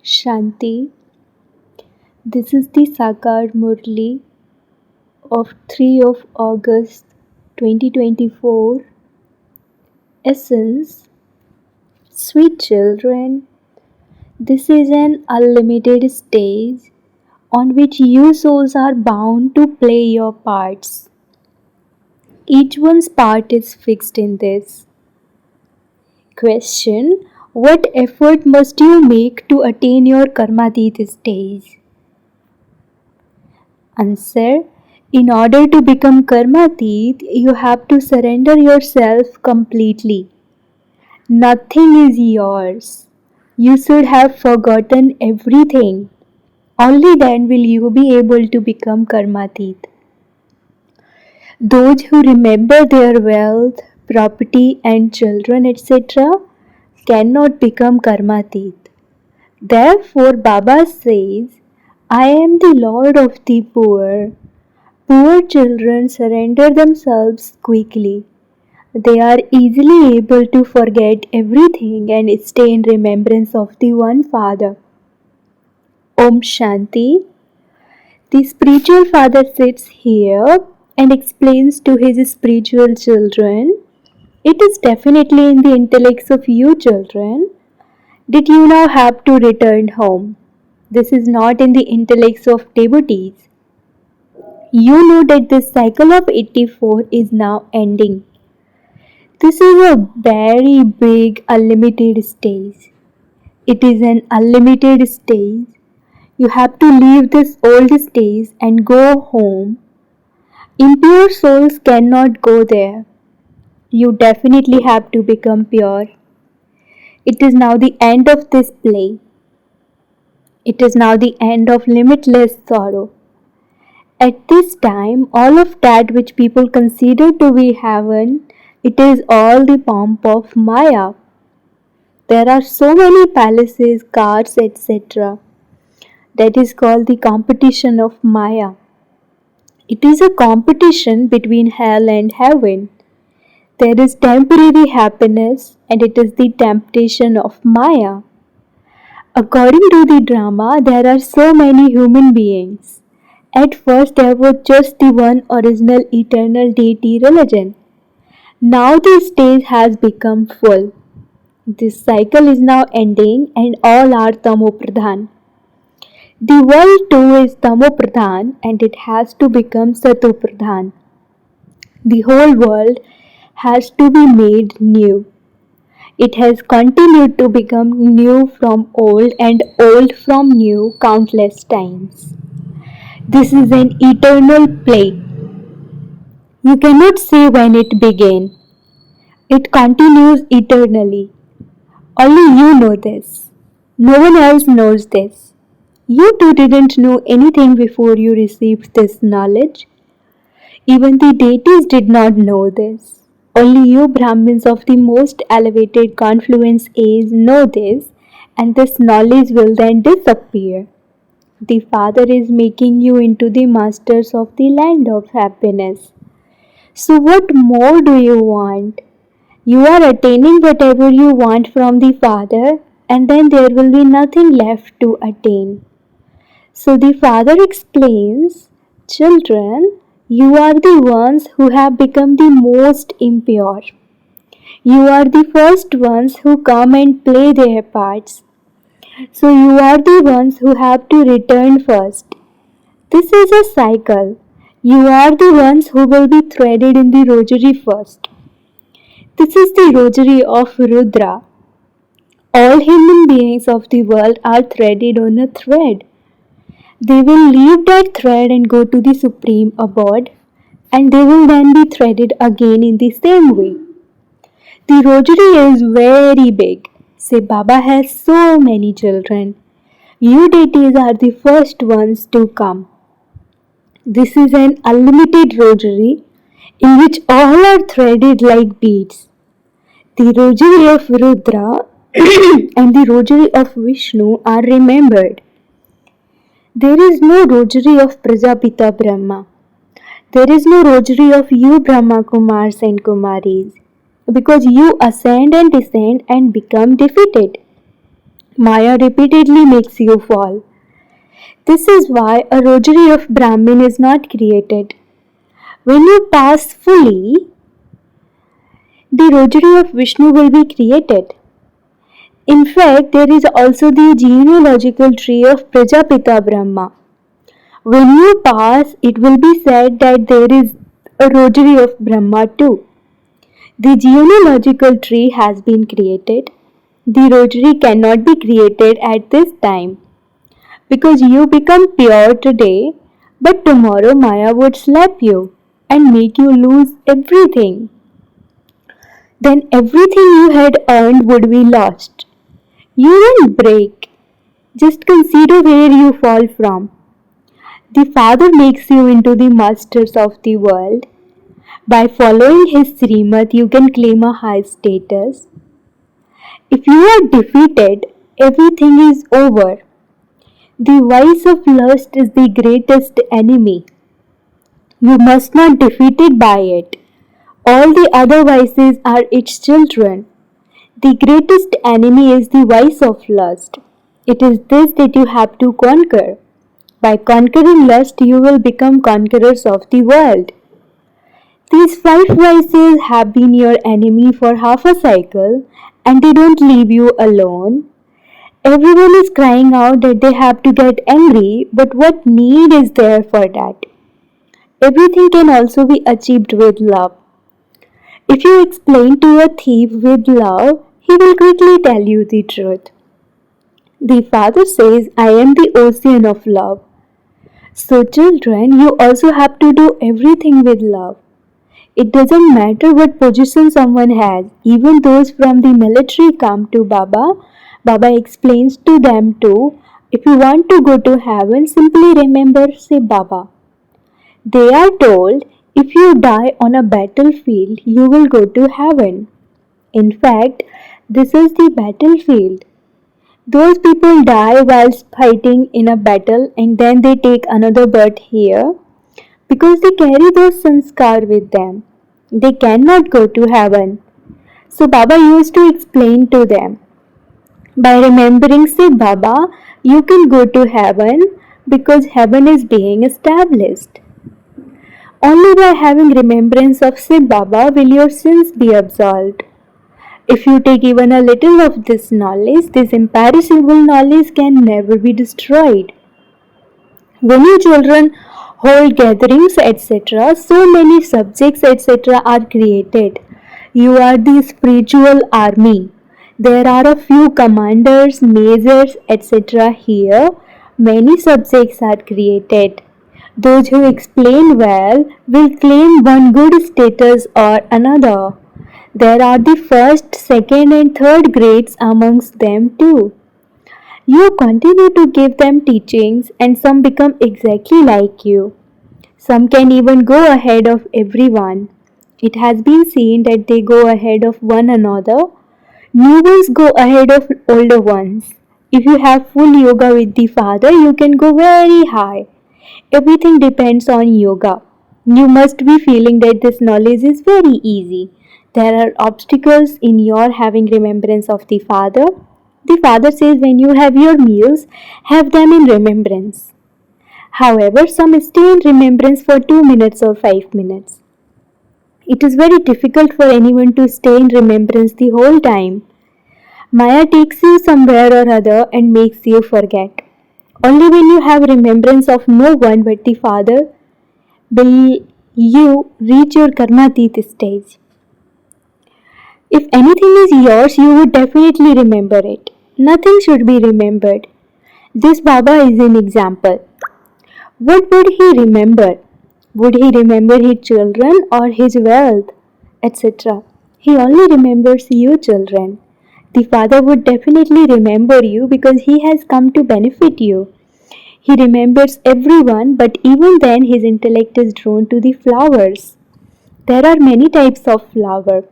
Shanti. This is the Sakar Murli of 3 of August 2024. Essence. Sweet children, this is an unlimited stage on which you souls are bound to play your parts. Each one's part is fixed in this. Question. What effort must you make to attain your Karmatit stage? Answer. In order to become Karmatit, you have to surrender yourself completely. Nothing is yours. You should have forgotten everything. Only then will you be able to become Karmatit. Those who remember their wealth, property, and children, etc., cannot become Karmatit. Therefore, Baba says, I am the Lord of the poor. Poor children surrender themselves quickly. They are easily able to forget everything and stay in remembrance of the One Father. Om Shanti. The spiritual father sits here and explains to his spiritual children, it is definitely in the intellects of you children that you now have to return home. This is not in the intellects of devotees. You know that this cycle of 84 is now ending. This is a very big unlimited stage. It is an unlimited stage. You have to leave this old stage and go home. Impure souls cannot go there. You definitely have to become pure. It is now the end of this play. It is now the end of limitless sorrow. At this time, all of that which people consider to be heaven, it is all the pomp of Maya. There are so many palaces, cars, etc. That is called the competition of Maya. It is a competition between hell and heaven. There is temporary happiness and it is the temptation of Maya. According to the drama, there are so many human beings. At first, there was just the one original eternal deity religion. Now the stage has become full. This cycle is now ending and all are Tamopradhan. The world too is Tamopradhan and it has to become Satopradhan. The whole world has to be made new. It has continued to become new from old and old from new countless times. This is an eternal play. You cannot say when it began. It continues eternally. Only you know this. No one else knows this. You too didn't know anything before you received this knowledge. Even the deities did not know this. Only you Brahmins of the most elevated confluence age know this, and this knowledge will then disappear. The Father is making you into the masters of the land of happiness. So, what more do you want? You are attaining whatever you want from the Father, and then there will be nothing left to attain. So, the Father explains, children, you are the ones who have become the most impure. You are the first ones who come and play their parts. So, you are the ones who have to return first. This is a cycle. You are the ones who will be threaded in the rosary first. This is the rosary of Rudra. All human beings of the world are threaded on a thread. They will leave that thread and go to the supreme abode, and they will then be threaded again in the same way. The rosary is very big. Say Baba has so many children. You deities are the first ones to come. This is an unlimited rosary in which all are threaded like beads. The rosary of Rudra and the rosary of Vishnu are remembered. There is no rosary of Prajapita Brahma. There is no rosary of you Brahma Kumars and Kumaris, because you ascend and descend and become defeated. Maya repeatedly makes you fall. This is why a rosary of Brahmin is not created. When you pass fully, the rosary of Vishnu will be created. In fact, there is also the genealogical tree of Prajapita Brahma. When you pass, it will be said that there is a rosary of Brahma too. The genealogical tree has been created. The rosary cannot be created at this time because you become pure today, but tomorrow Maya would slap you and make you lose everything. Then everything you had earned would be lost. You won't break. Just consider where you fall from. The Father makes you into the masters of the world. By following his Srimad, you can claim a high status. If you are defeated, everything is over. The vice of lust is the greatest enemy. You must not be defeated by it. All the other vices are its children. The greatest enemy is the vice of lust. It is this that you have to conquer. By conquering lust, you will become conquerors of the world. These five vices have been your enemy for half a cycle and they don't leave you alone. Everyone is crying out that they have to get angry, but what need is there for that? Everything can also be achieved with love. If you explain to a thief with love, he will quickly tell you the truth. The Father says, I am the ocean of love. So, children, you also have to do everything with love. It doesn't matter what position someone has, even those from the military come to Baba. Baba explains to them too. If you want to go to heaven, simply remember, say Baba. They are told if you die on a battlefield, you will go to heaven. In fact, this is the battlefield. Those people die whilst fighting in a battle and then they take another birth here because they carry those sanskar with them. They cannot go to heaven. So Baba used to explain to them. By remembering say Baba, you can go to heaven because heaven is being established. Only by having remembrance of say Baba will your sins be absolved. If you take even a little of this knowledge, this imperishable knowledge can never be destroyed. When you children hold gatherings, etc., so many subjects, etc., are created. You are the spiritual army. There are a few commanders, majors, etc. here. Many subjects are created. Those who explain well will claim one good status or another. There are the first, second, and third grades amongst them too. You continue to give them teachings, and some become exactly like you. Some can even go ahead of everyone. It has been seen that they go ahead of one another. New ones go ahead of older ones. If you have full yoga with the Father, you can go very high. Everything depends on yoga. You must be feeling that this knowledge is very easy. There are obstacles in your having remembrance of the Father. The Father says when you have your meals, have them in remembrance. However, some stay in remembrance for 2 minutes or 5 minutes. It is very difficult for anyone to stay in remembrance the whole time. Maya takes you somewhere or other and makes you forget. Only when you have remembrance of no one but the Father will you reach your karmatit stage. If anything is yours, you would definitely remember it. Nothing should be remembered. This Baba is an example. What would he remember? Would he remember his children or his wealth, etc.? He only remembers you, children. The Father would definitely remember you because he has come to benefit you. He remembers everyone, but even then his intellect is drawn to the flowers. There are many types of flower.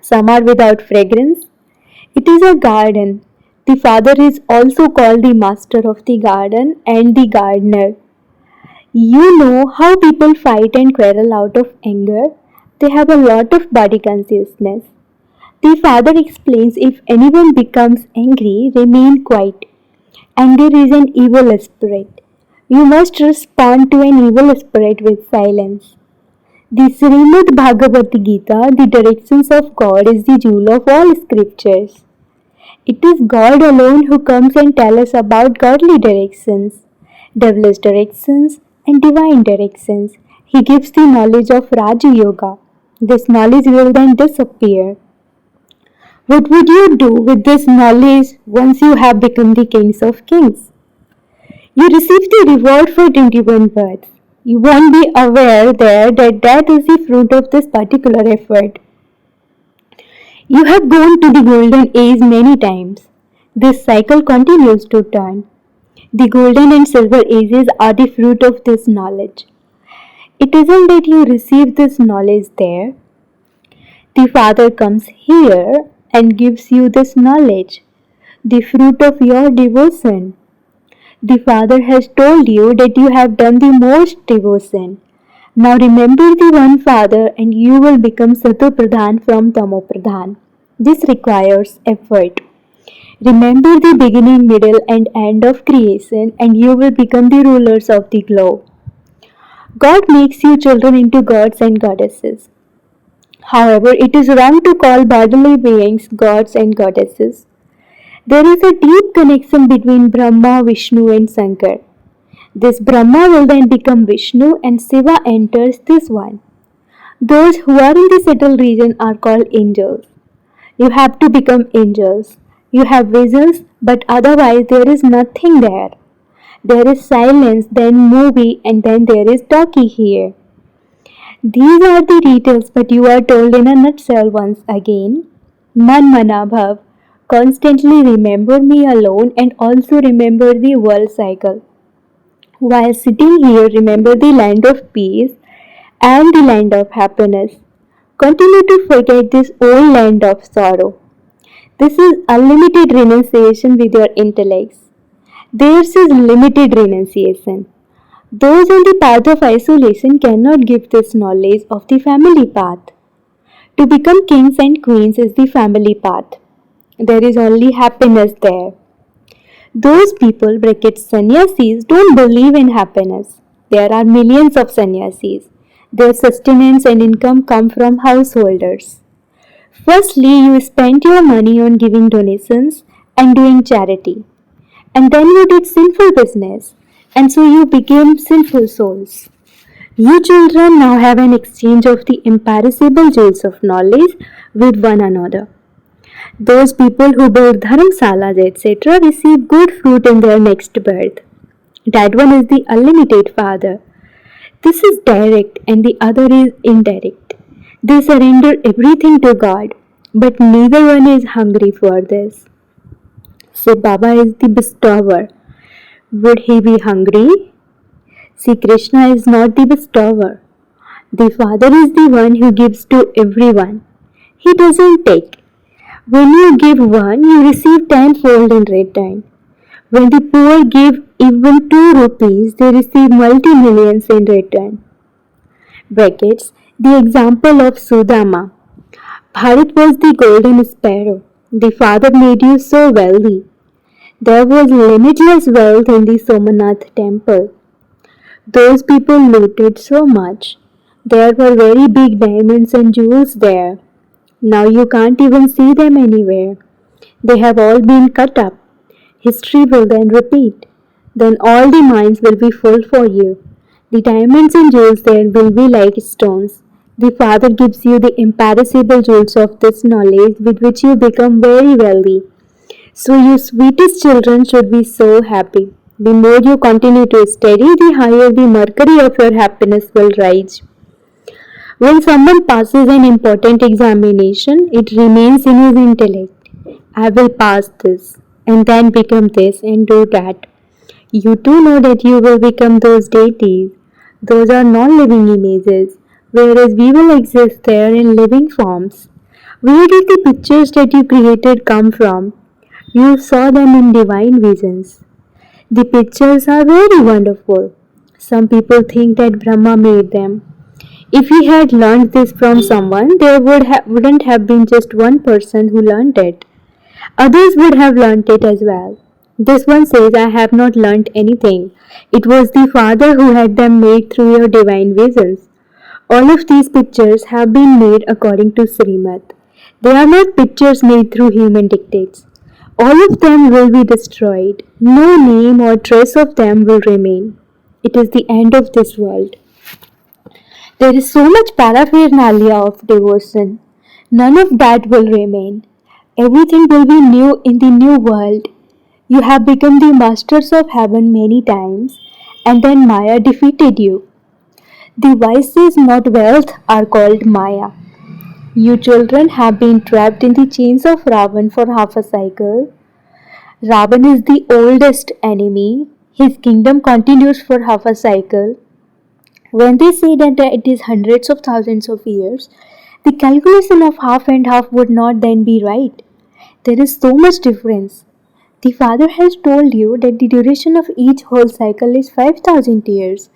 Some are without fragrance. It is a garden. The Father is also called the master of the garden and the gardener. You know how people fight and quarrel out of anger? They have a lot of body consciousness. The father explains if anyone becomes angry, remain quiet. Anger is an evil spirit. You must respond to an evil spirit with silence. The Srimad Bhagavad Gita, the directions of God, is the jewel of all scriptures. It is God alone who comes and tells us about godly directions, devilish directions, and divine directions. He gives the knowledge of Raja Yoga. This knowledge will then disappear. What would you do with this knowledge once you have become the kings of kings? You receive the reward for 21 births. You won't be aware there that that is the fruit of this particular effort. You have gone to the golden age many times. This cycle continues to turn. The golden and silver ages are the fruit of this knowledge. It isn't that you receive this knowledge there. The Father comes here and gives you this knowledge, the fruit of your devotion. The Father has told you that you have done the most devotion. Now remember the one Father and you will become Sato Pradhan from Tamo Pradhan. This requires effort. Remember the beginning, middle, and end of creation, and you will become the rulers of the globe. God makes you children into gods and goddesses. However, it is wrong to call bodily beings gods and goddesses. There is a deep connection between Brahma, Vishnu, and Shankar. This Brahma will then become Vishnu, and Shiva enters this one. Those who are in the subtle region are called angels. You have to become angels. You have visions, but otherwise there is nothing there. There is silence, then movie, and then there is talkie here. These are the details, but you are told in a nutshell once again. Man mana bhav. Constantly remember me alone and also remember the world cycle. While sitting here, remember the land of peace and the land of happiness. Continue to forget this old land of sorrow. This is unlimited renunciation with your intellects. Theirs is limited renunciation. Those on the path of isolation cannot give this knowledge of the family path. To become kings and queens is the family path. There is only happiness there. Those people, brackets sannyasis, don't believe in happiness. There are millions of sannyasis. Their sustenance and income come from householders. Firstly, you spent your money on giving donations and doing charity. And then you did sinful business. And so you became sinful souls. You children now have an exchange of the imperishable jewels of knowledge with one another. Those people who build dharmsalas, etc., receive good fruit in their next birth. That one is the unlimited Father. This is direct and the other is indirect. They surrender everything to God, but neither one is hungry for this. So Baba is the bestower. Would he be hungry? See, Krishna is not the bestower. The Father is the one who gives to everyone. He doesn't take. When you give one, you receive tenfold in return. When the poor give even 2 rupees, they receive multi-millions in return. Brackets, the example of Sudama. Bharat was the golden sparrow. The Father made you so wealthy. There was limitless wealth in the Somanath temple. Those people looted so much. There were very big diamonds and jewels there. Now you can't even see them anywhere. They have all been cut up. History will then repeat. Then all the mines will be full for you. The diamonds and jewels there will be like stones. The Father gives you the imperishable jewels of this knowledge with which you become very wealthy. So you sweetest children should be so happy. The more you continue to study, the higher the mercury of your happiness will rise. When someone passes an important examination, it remains in his intellect. I will pass this and then become this and do that. You too know that you will become those deities. Those are non-living images, whereas we will exist there in living forms. Where did the pictures that you created come from? You saw them in divine visions. The pictures are very wonderful. Some people think that Brahma made them. If he had learned this from someone, wouldn't have been just one person who learned it. Others would have learnt it as well. This one says, I have not learnt anything. It was the Father who had them made through your divine visions. All of these pictures have been made according to Srimad. They are not pictures made through human dictates. All of them will be destroyed. No name or trace of them will remain. It is the end of this world. There is so much paraphernalia of devotion. None of that will remain. Everything will be new in the new world. You have become the masters of heaven many times, and then Maya defeated you. The vices, not wealth, are called Maya. You children have been trapped in the chains of Ravan for half a cycle. Ravan is the oldest enemy. His kingdom continues for half a cycle. When they say that it is hundreds of thousands of years, the calculation of half and half would not then be right. There is so much difference. The Father has told you that the duration of each whole cycle is 5,000 years.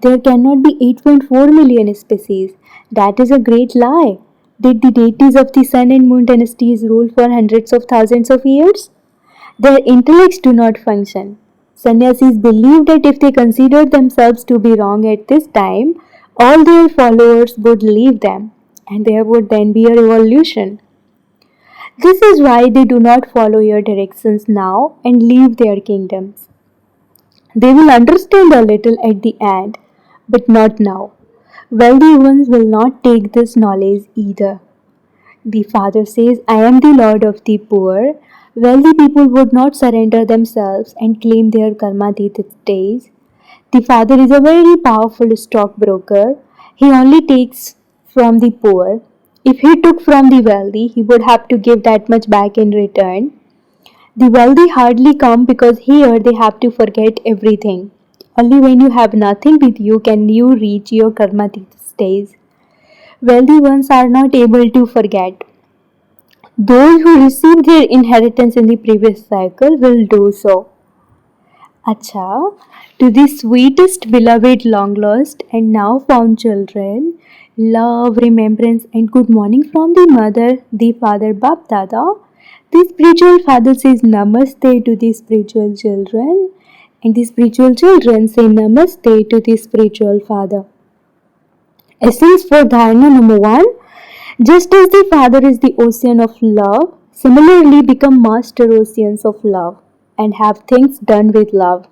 There cannot be 8.4 million species. That is a great lie. Did the deities of the sun and moon dynasties rule for hundreds of thousands of years? Their intellects do not function. Sannyasis believe that if they considered themselves to be wrong at this time, all their followers would leave them, and there would then be a revolution. This is why they do not follow your directions now and leave their kingdoms. They will understand a little at the end, but not now. Wealthy ones will not take this knowledge either. The Father says, I am the Lord of the poor. Wealthy people would not surrender themselves and claim their karmadit days. The Father is a very powerful stockbroker. He only takes from the poor. If he took from the wealthy, he would have to give that much back in return. The wealthy hardly come because here they have to forget everything. Only when you have nothing with you can you reach your karmadit stage. Wealthy ones are not able to forget. Those who received their inheritance in the previous cycle will do so. Acha, to the sweetest beloved long lost and now found children, love, remembrance, and good morning from the mother, the father Bap Dada. The spiritual father says Namaste to the spiritual children, and the spiritual children say Namaste to the spiritual father. Essence for Dharana number 1. Just as the Father is the ocean of love, similarly become master oceans of love and have things done with love.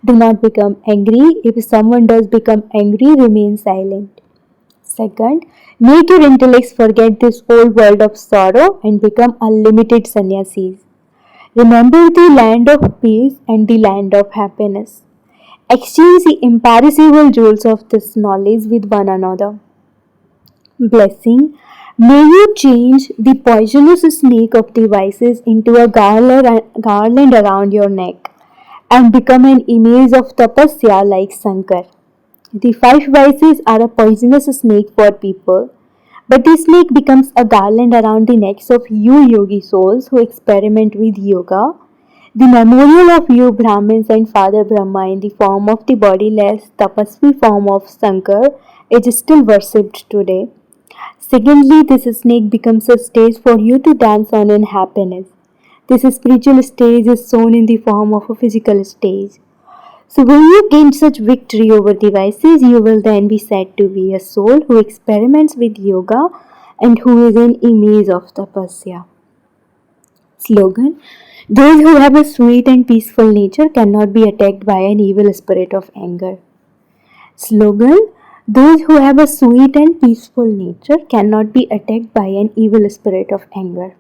Do not become angry. If someone does become angry, remain silent. Second, make your intellects forget this old world of sorrow and become unlimited sannyasis. Remember the land of peace and the land of happiness. Exchange the imperishable jewels of this knowledge with one another. Blessing. May you change the poisonous snake of devices into a garland around your neck and become an image of tapasya like Shankar. The 5 vices are a poisonous snake for people, but the snake becomes a garland around the necks of you yogi souls who experiment with yoga. The memorial of you Brahmins and Father Brahma in the form of the bodiless tapasvi form of Shankar is still worshipped today. Secondly, this snake becomes a stage for you to dance on in happiness. This spiritual stage is shown in the form of a physical stage. So when you gain such victory over devices, you will then be said to be a soul who experiments with yoga and who is an image of tapasya. Slogan. Those who have a sweet and peaceful nature cannot be attacked by an evil spirit of anger. Slogan. Those who have a sweet and peaceful nature cannot be attacked by an evil spirit of anger.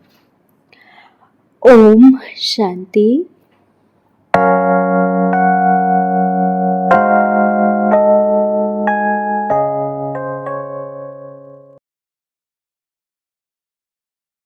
Om Shanti.